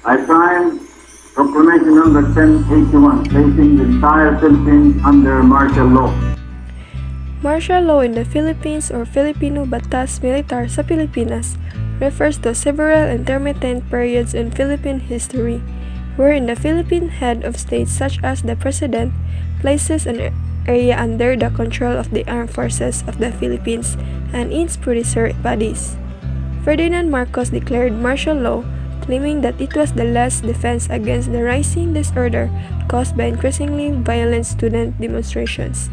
I sign Proclamation number 1081, placing the entire Philippines under martial law. Martial law in the Philippines or Filipino Batas Militar sa Pilipinas refers to several intermittent periods in Philippine history wherein the Philippine head of state such as the President places an area under the control of the armed forces of the Philippines and its predecessor bodies. Ferdinand Marcos declared martial law, claiming that it was the last defense against the rising disorder caused by increasingly violent student demonstrations.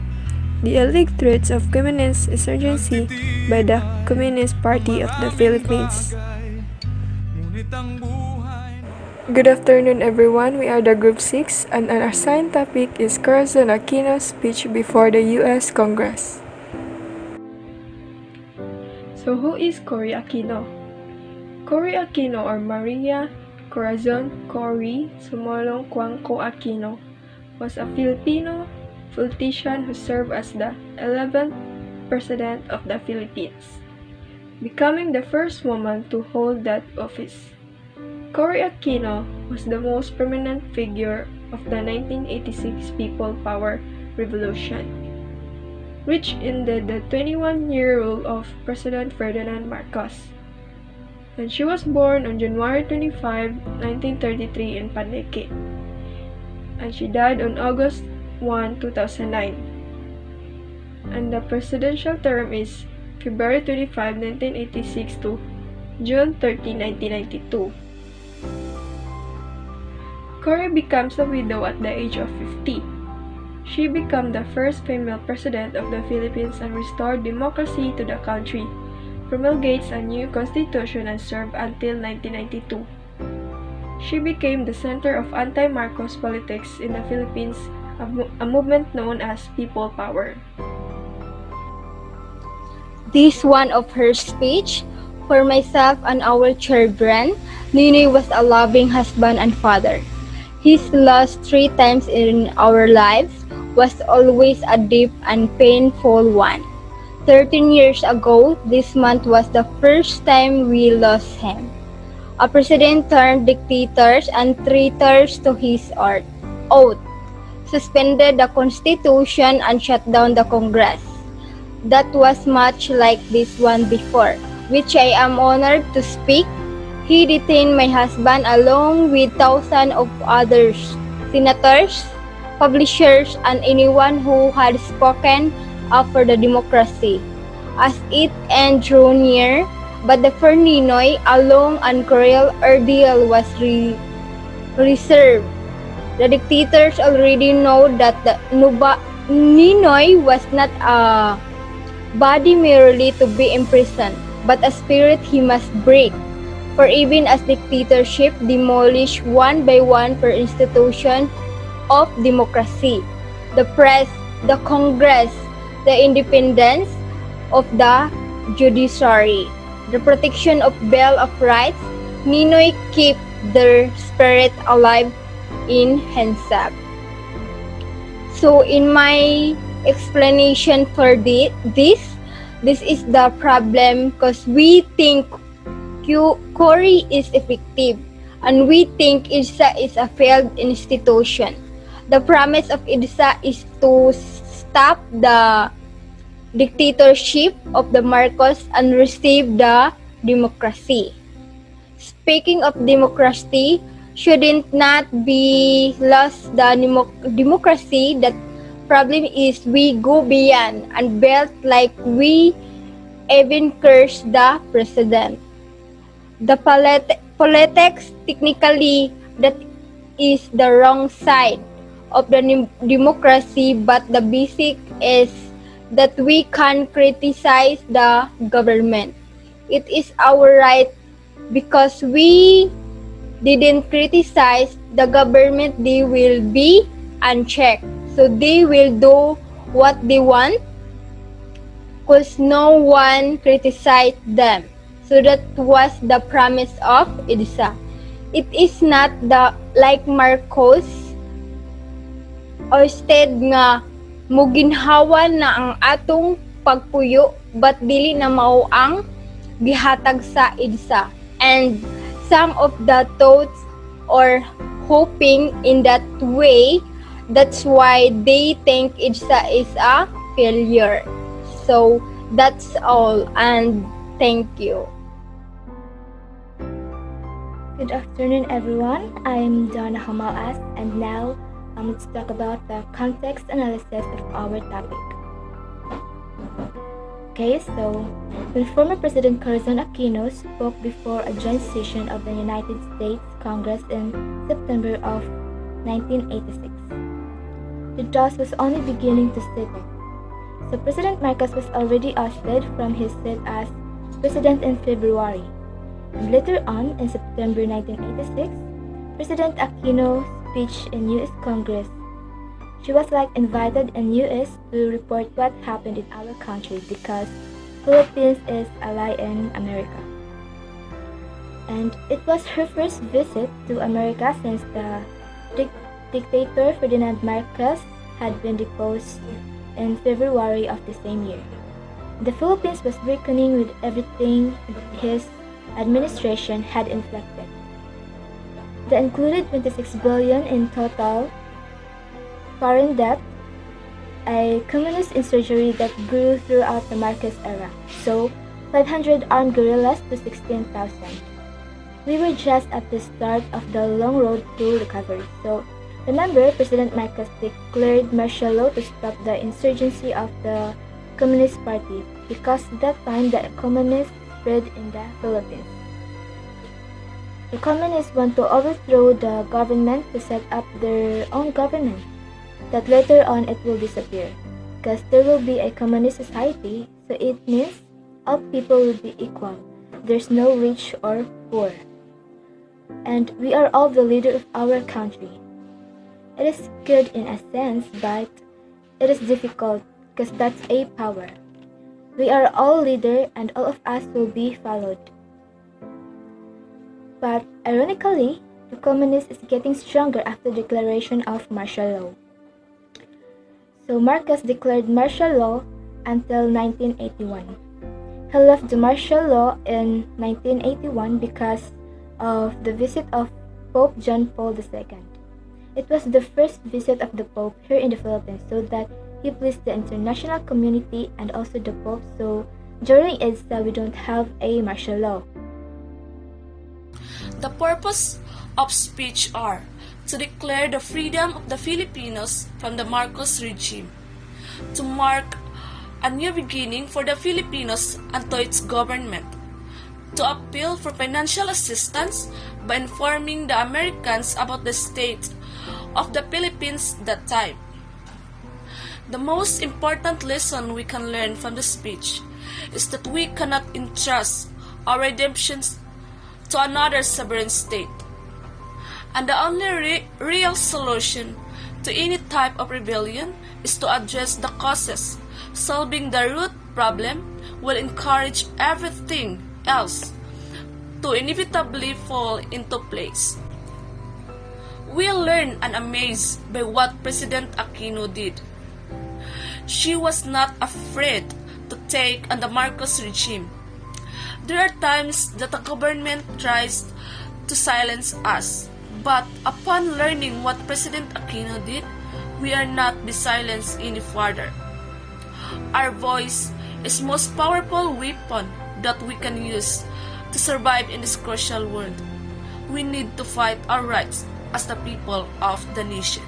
The alleged threats of communist insurgency by the Communist Party of the Philippines. Good afternoon everyone, we are the Group 6 and our assigned topic is Corazon Aquino's speech before the U.S. Congress. So who is Cory Aquino? Cory Aquino or Maria Corazon Cory Sumolong Cuangco Aquino was a Filipino politician who served as the 11th President of the Philippines, becoming the first woman to hold that office. Cory Aquino was the most prominent figure of the 1986 People Power Revolution, which ended the 21-year rule of President Ferdinand Marcos. And she was born on January 25, 1933 in Paneke, and she died on August 1, 2009. And the presidential term is February 25, 1986 to June 30, 1992. Cory becomes a widow at the age of 50. She became the first female president of the Philippines and restored democracy to the country, promulgates a new constitution and served until 1992. She became the center of anti-Marcos politics in the Philippines, a movement known as People Power. This one of her speech, for myself and our children, Ninoy was a loving husband and father. His loss 3 times in our lives was always a deep and painful one. 13 years ago, this month was the first time we lost him. A president turned dictator and traitors to his oath, suspended the Constitution and shut down the Congress. That was much like this one before, which I am honored to speak. He detained my husband along with thousands of others, senators, publishers, and anyone who had spoken up for the democracy. As it end drew near, but the for Ninoy, a long and cruel ordeal was reserved. The dictators already know that Ninoy was not a body merely to be imprisoned, but a spirit he must break. For even as dictatorship demolished one by one per institution of democracy, the press, the Congress, the independence of the judiciary, the protection of Bill of Rights, Ninoy keep their spirit alive in himself. So in my explanation for this is the problem because we think Cory is effective and we think IDSA is a failed institution. The promise of IDSA is to stop the dictatorship of the Marcos and receive the democracy. Speaking of democracy, shouldn't not be lost the democracy. That problem is we go beyond and build like we even curse the president. The politics technically that is the wrong side of the democracy, but the basic is that we can criticize the government. It is our right because we didn't criticize the government, they will be unchecked. So they will do what they want because no one criticized them. So that was the promise of IDSA. It is not the like Marcos or instead nga muginhawa na ang atong pagpuyo but dili na mao ang gihatag sa IDSA. And some of the thoughts or hoping in that way. That's why they think IJSA is a failure. So that's all, and thank you. Good afternoon, everyone. I'm Donna Hamalas, and now let's talk about the context analysis of our topic. Okay, so when former President Corazon Aquino spoke before a joint session of the United States Congress in September of 1986, the dust was only beginning to settle. So President Marcos was already ousted from his seat as president in February. And later on, in September 1986, President Aquino's speech in U.S. Congress. She was like invited in U.S. to report what happened in our country because Philippines is ally in America. And it was her first visit to America since the dictator Ferdinand Marcos had been deposed in February of the same year. The Philippines was reckoning with everything his administration had inflicted. That included 26 billion in total foreign debt, a communist insurgency that grew throughout the Marcos era, so 500 armed guerrillas to 16,000. We were just at the start of the long road to recovery. So remember, President Marcos declared martial law to stop the insurgency of the Communist Party because at that time the communists spread in the Philippines. The communists want to overthrow the government to set up their own government, that later on it will disappear because there will be a communist society, so it means all people will be equal. There's no rich or poor. And we are all the leader of our country. It is good in a sense, but it is difficult because that's a power. We are all leader and all of us will be followed. But ironically, the communist is getting stronger after the declaration of martial law. So Marcos declared martial law until 1981. He left the martial law in 1981 because of the visit of Pope John Paul II. It was the first visit of the Pope here in the Philippines, so that he pleased the international community and also the Pope, so during IDSA we don't have a martial law. The purpose of speech are to declare the freedom of the Filipinos from the Marcos regime, to mark a new beginning for the Filipinos and to its government, to appeal for financial assistance by informing the Americans about the state of the Philippines that time. The most important lesson we can learn from the speech is that we cannot entrust our redemptions to another sovereign state. And the only real solution to any type of rebellion is to address the causes. Solving the root problem will encourage everything else to inevitably fall into place. We are learned and amazed by what President Aquino did. She was not afraid to take on the Marcos regime. There are times that the government tries to silence us, but upon learning what President Aquino did, we are not be silenced any further. Our voice is most powerful weapon that we can use to survive in this crucial world. We need to fight our rights as the people of the nation.